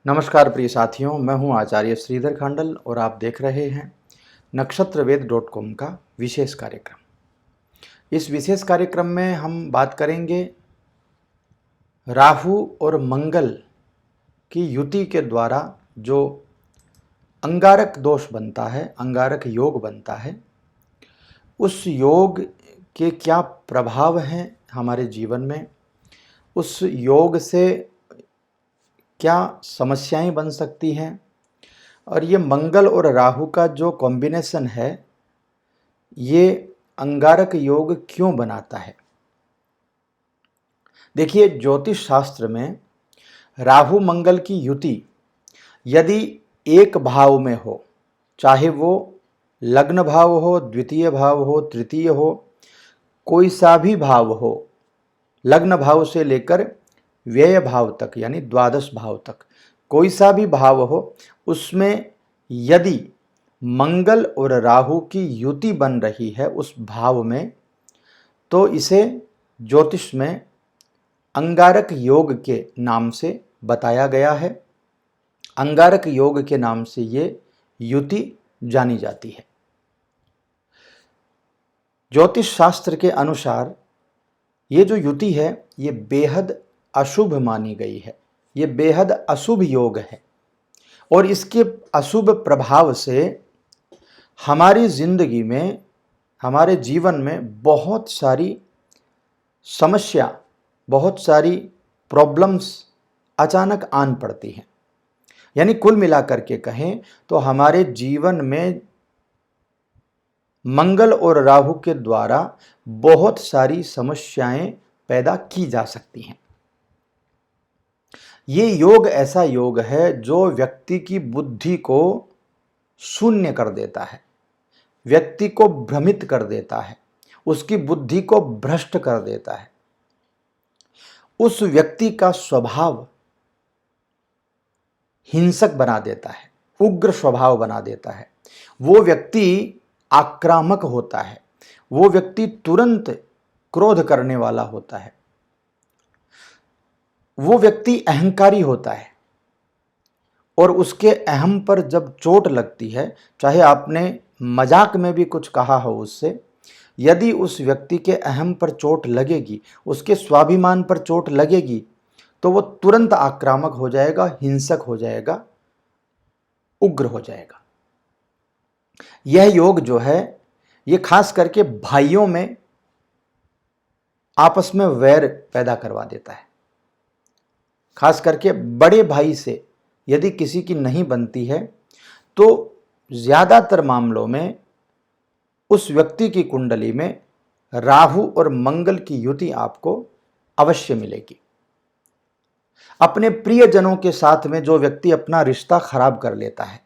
नमस्कार प्रिय साथियों, मैं हूं आचार्य श्रीधर खांडल और आप देख रहे हैं नक्षत्रवेद.com का विशेष कार्यक्रम। इस विशेष कार्यक्रम में हम बात करेंगे राहु और मंगल की युति के द्वारा जो अंगारक दोष बनता है, अंगारक योग बनता है, उस योग के क्या प्रभाव हैं हमारे जीवन में, उस योग से क्या समस्याएं बन सकती हैं, और ये मंगल और राहु का जो कॉम्बिनेशन है ये अंगारक योग क्यों बनाता है। देखिए, ज्योतिष शास्त्र में राहु मंगल की युति यदि एक भाव में हो, चाहे वो लग्न भाव हो, द्वितीय भाव हो, तृतीय हो, कोई सा भी भाव हो, लग्न भाव से लेकर व्यय भाव तक यानी द्वादश भाव तक कोई सा भी भाव हो, उसमें यदि मंगल और राहु की युति बन रही है उस भाव में, तो इसे ज्योतिष में अंगारक योग के नाम से बताया गया है। अंगारक योग के नाम से ये युति जानी जाती है। ज्योतिष शास्त्र के अनुसार ये जो युति है ये बेहद अशुभ मानी गई है, ये बेहद अशुभ योग है और इसके अशुभ प्रभाव से हमारी जिंदगी में, हमारे जीवन में बहुत सारी समस्या, बहुत सारी प्रॉब्लम्स अचानक आन पड़ती हैं। यानी कुल मिलाकर के कहें तो हमारे जीवन में मंगल और राहु के द्वारा बहुत सारी समस्याएं पैदा की जा सकती हैं। ये योग ऐसा योग है जो व्यक्ति की बुद्धि को शून्य कर देता है, व्यक्ति को भ्रमित कर देता है, उसकी बुद्धि को भ्रष्ट कर देता है। उस व्यक्ति का स्वभाव हिंसक बना देता है, उग्र स्वभाव बना देता है। वो व्यक्ति आक्रामक होता है, वो व्यक्ति तुरंत क्रोध करने वाला होता है, वो व्यक्ति अहंकारी होता है और उसके अहम पर जब चोट लगती है, चाहे आपने मजाक में भी कुछ कहा हो उससे, यदि उस व्यक्ति के अहम पर चोट लगेगी, उसके स्वाभिमान पर चोट लगेगी, तो वो तुरंत आक्रामक हो जाएगा, हिंसक हो जाएगा, उग्र हो जाएगा। यह योग जो है ये खास करके भाइयों में आपस में वैर पैदा करवा देता है। खास करके बड़े भाई से यदि किसी की नहीं बनती है तो ज्यादातर मामलों में उस व्यक्ति की कुंडली में राहु और मंगल की युति आपको अवश्य मिलेगी। अपने प्रियजनों के साथ में जो व्यक्ति अपना रिश्ता खराब कर लेता है,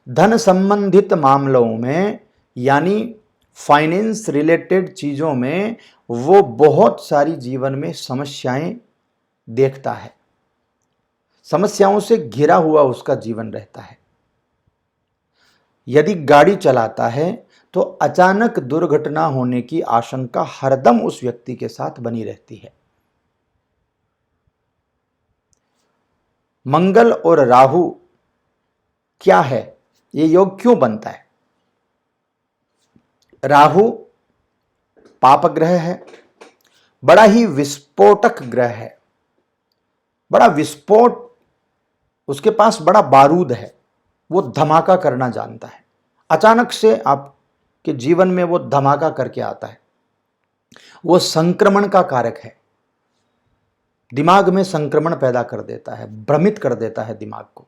धन संबंधित मामलों में यानी फाइनेंस रिलेटेड चीजों में वो बहुत सारी जीवन में समस्याएं देखता है, समस्याओं से घिरा हुआ उसका जीवन रहता है। यदि गाड़ी चलाता है तो अचानक दुर्घटना होने की आशंका हरदम उस व्यक्ति के साथ बनी रहती है। मंगल और राहु क्या है, ये योग क्यों बनता है? राहु पाप ग्रह है, बड़ा ही विस्फोटक ग्रह है, बड़ा विस्फोट, उसके पास बड़ा बारूद है, वो धमाका करना जानता है। अचानक से आपके जीवन में वो धमाका करके आता है। वो संक्रमण का कारक है, दिमाग में संक्रमण पैदा कर देता है, भ्रमित कर देता है दिमाग को।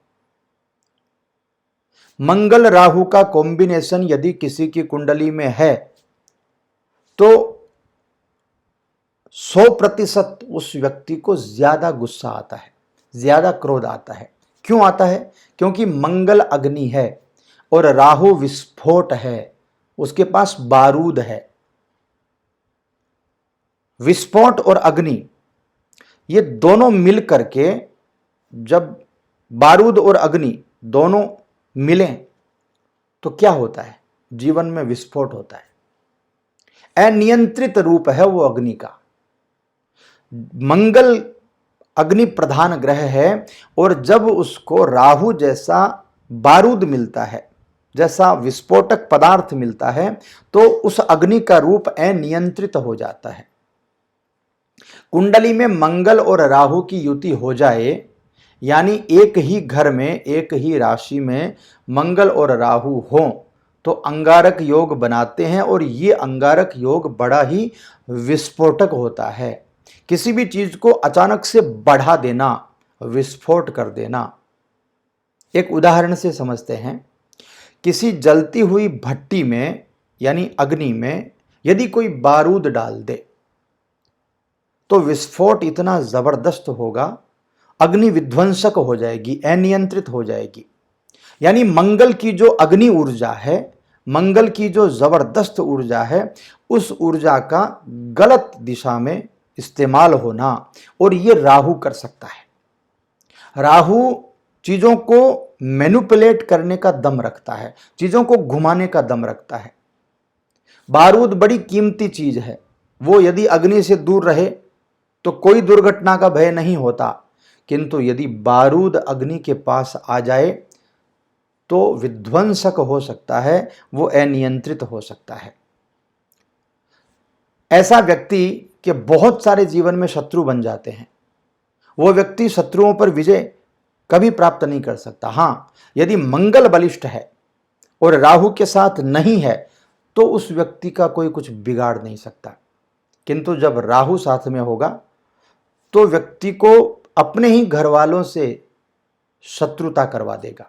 मंगल राहु का कॉम्बिनेशन यदि किसी की कुंडली में है तो 100% उस व्यक्ति को ज्यादा गुस्सा आता है, ज्यादा क्रोध आता है। क्यों आता है? क्योंकि मंगल अग्नि है और राहु विस्फोट है, उसके पास बारूद है। विस्फोट और अग्नि ये दोनों मिल करके, जब बारूद और अग्नि दोनों मिलें तो क्या होता है? जीवन में विस्फोट होता है। अनियंत्रित रूप है वो अग्नि का। मंगल अग्नि प्रधान ग्रह है, और जब उसको राहु जैसा बारूद मिलता है, जैसा विस्फोटक पदार्थ मिलता है, तो उस अग्नि का रूप अनियंत्रित हो जाता है। कुंडली में मंगल और राहु की युति हो जाए, यानी एक ही घर में, एक ही राशि में मंगल और राहु हों, तो अंगारक योग बनाते हैं, और ये अंगारक योग बड़ा ही विस्फोटक होता है। किसी भी चीज को अचानक से बढ़ा देना, विस्फोट कर देना। एक उदाहरण से समझते हैं। किसी जलती हुई भट्टी में यानी अग्नि में यदि कोई बारूद डाल दे तो विस्फोट इतना जबरदस्त होगा, अग्नि विध्वंसक हो जाएगी, अनियंत्रित हो जाएगी। यानी मंगल की जो अग्नि ऊर्जा है, मंगल की जो जबरदस्त ऊर्जा है, उस ऊर्जा का गलत दिशा में इस्तेमाल होना, और ये राहु कर सकता है। राहु चीजों को मैनिपुलेट करने का दम रखता है, चीजों को घुमाने का दम रखता है। बारूद बड़ी कीमती चीज है, वो यदि अग्नि से दूर रहे तो कोई दुर्घटना का भय नहीं होता, किंतु यदि बारूद अग्नि के पास आ जाए तो विध्वंसक हो सकता है, वो अनियंत्रित हो सकता है। ऐसा व्यक्ति के बहुत सारे जीवन में शत्रु बन जाते हैं। वो व्यक्ति शत्रुओं पर विजय कभी प्राप्त नहीं कर सकता। हां, यदि मंगल बलिष्ठ है और राहु के साथ नहीं है तो उस व्यक्ति का कोई कुछ बिगाड़ नहीं सकता, किंतु जब राहु साथ में होगा तो व्यक्ति को अपने ही घर वालों से शत्रुता करवा देगा।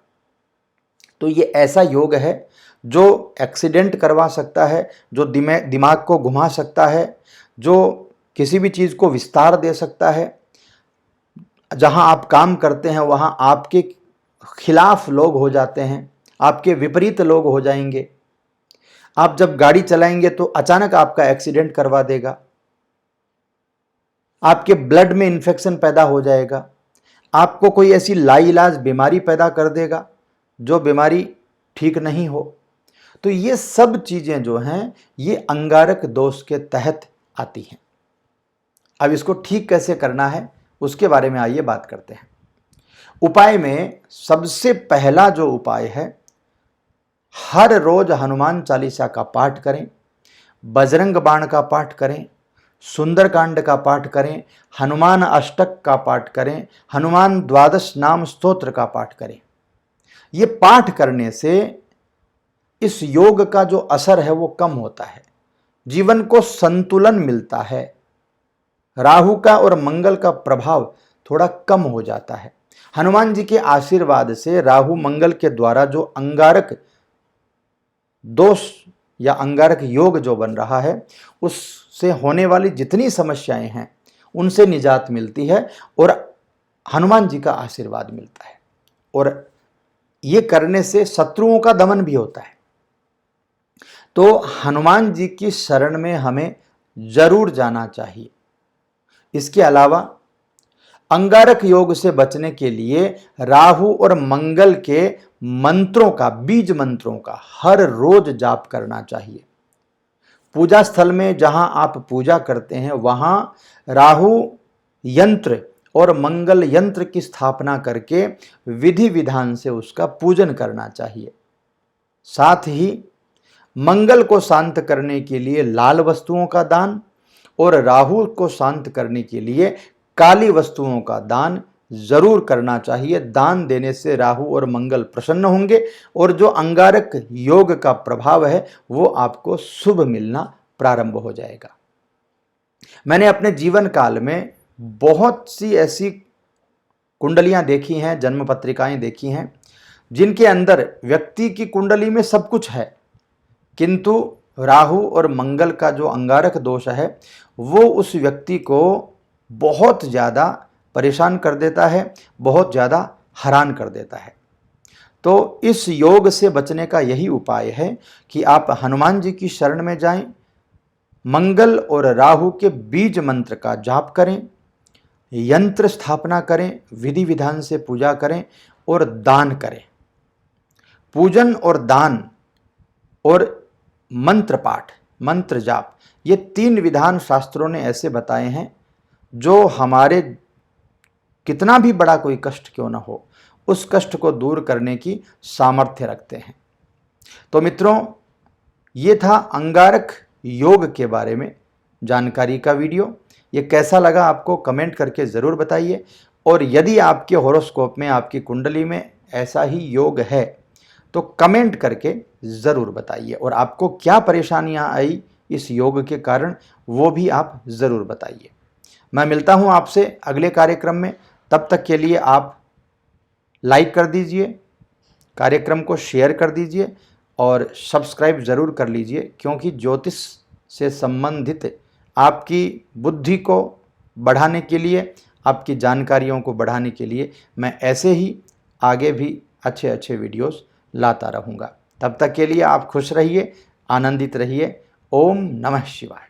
तो ये ऐसा योग है जो एक्सीडेंट करवा सकता है, जो दिमाग को घुमा सकता है, जो किसी भी चीज को विस्तार दे सकता है। जहां आप काम करते हैं वहां आपके खिलाफ लोग हो जाते हैं, आपके विपरीत लोग हो जाएंगे। आप जब गाड़ी चलाएंगे तो अचानक आपका एक्सीडेंट करवा देगा, आपके ब्लड में इन्फेक्शन पैदा हो जाएगा, आपको कोई ऐसी लाइलाज बीमारी पैदा कर देगा जो बीमारी ठीक नहीं हो। तो ये सब चीजें जो हैं ये अंगारक दोष के तहत आती हैं। अब इसको ठीक कैसे करना है उसके बारे में आइए बात करते हैं। उपाय में सबसे पहला जो उपाय है, हर रोज हनुमान चालीसा का पाठ करें, बजरंग बाण का पाठ करें, सुंदरकांड का पाठ करें, हनुमान अष्टक का पाठ करें, हनुमान द्वादश नाम स्तोत्र का पाठ करें। ये पाठ करने से इस योग का जो असर है वो कम होता है, जीवन को संतुलन मिलता है, राहु का और मंगल का प्रभाव थोड़ा कम हो जाता है। हनुमान जी के आशीर्वाद से राहु मंगल के द्वारा जो अंगारक दोष या अंगारक योग जो बन रहा है उससे होने वाली जितनी समस्याएं हैं उनसे निजात मिलती है और हनुमान जी का आशीर्वाद मिलता है, और ये करने से शत्रुओं का दमन भी होता है। तो हनुमान जी की शरण में हमें जरूर जाना चाहिए। इसके अलावा अंगारक योग से बचने के लिए राहु और मंगल के मंत्रों का, बीज मंत्रों का हर रोज जाप करना चाहिए। पूजा स्थल में जहां आप पूजा करते हैं वहां राहु यंत्र और मंगल यंत्र की स्थापना करके विधि विधान से उसका पूजन करना चाहिए। साथ ही मंगल को शांत करने के लिए लाल वस्तुओं का दान और राहु को शांत करने के लिए काली वस्तुओं का दान जरूर करना चाहिए। दान देने से राहु और मंगल प्रसन्न होंगे और जो अंगारक योग का प्रभाव है वो आपको शुभ मिलना प्रारंभ हो जाएगा। मैंने अपने जीवन काल में बहुत सी ऐसी कुंडलियां देखी हैं, जन्म पत्रिकाएं देखी हैं, जिनके अंदर व्यक्ति की कुंडली में सब कुछ है, किंतु राहु और मंगल का जो अंगारक दोष है वो उस व्यक्ति को बहुत ज़्यादा परेशान कर देता है, बहुत ज़्यादा हैरान कर देता है। तो इस योग से बचने का यही उपाय है कि आप हनुमान जी की शरण में जाएं, मंगल और राहु के बीज मंत्र का जाप करें, यंत्र स्थापना करें, विधि विधान से पूजा करें और दान करें। पूजन और दान और मंत्र पाठ, मंत्र जाप, ये 3 विधान शास्त्रों ने ऐसे बताए हैं जो हमारे कितना भी बड़ा कोई कष्ट क्यों ना हो, उस कष्ट को दूर करने की सामर्थ्य रखते हैं। तो मित्रों, ये था अंगारक योग के बारे में जानकारी का वीडियो। ये कैसा लगा आपको कमेंट करके ज़रूर बताइए। और यदि आपके हॉरोस्कोप में, आपकी कुंडली में ऐसा ही योग है तो कमेंट करके ज़रूर बताइए। और आपको क्या परेशानियां आई इस योग के कारण, वो भी आप ज़रूर बताइए। मैं मिलता हूं आपसे अगले कार्यक्रम में। तब तक के लिए आप लाइक कर दीजिए, कार्यक्रम को शेयर कर दीजिए और सब्सक्राइब ज़रूर कर लीजिए, क्योंकि ज्योतिष से संबंधित आपकी बुद्धि को बढ़ाने के लिए, आपकी जानकारियों को बढ़ाने के लिए मैं ऐसे ही आगे भी अच्छे अच्छे वीडियोस लाता रहूँगा। तब तक के लिए आप खुश रहिए, आनंदित रहिए। ओम नमः शिवाय।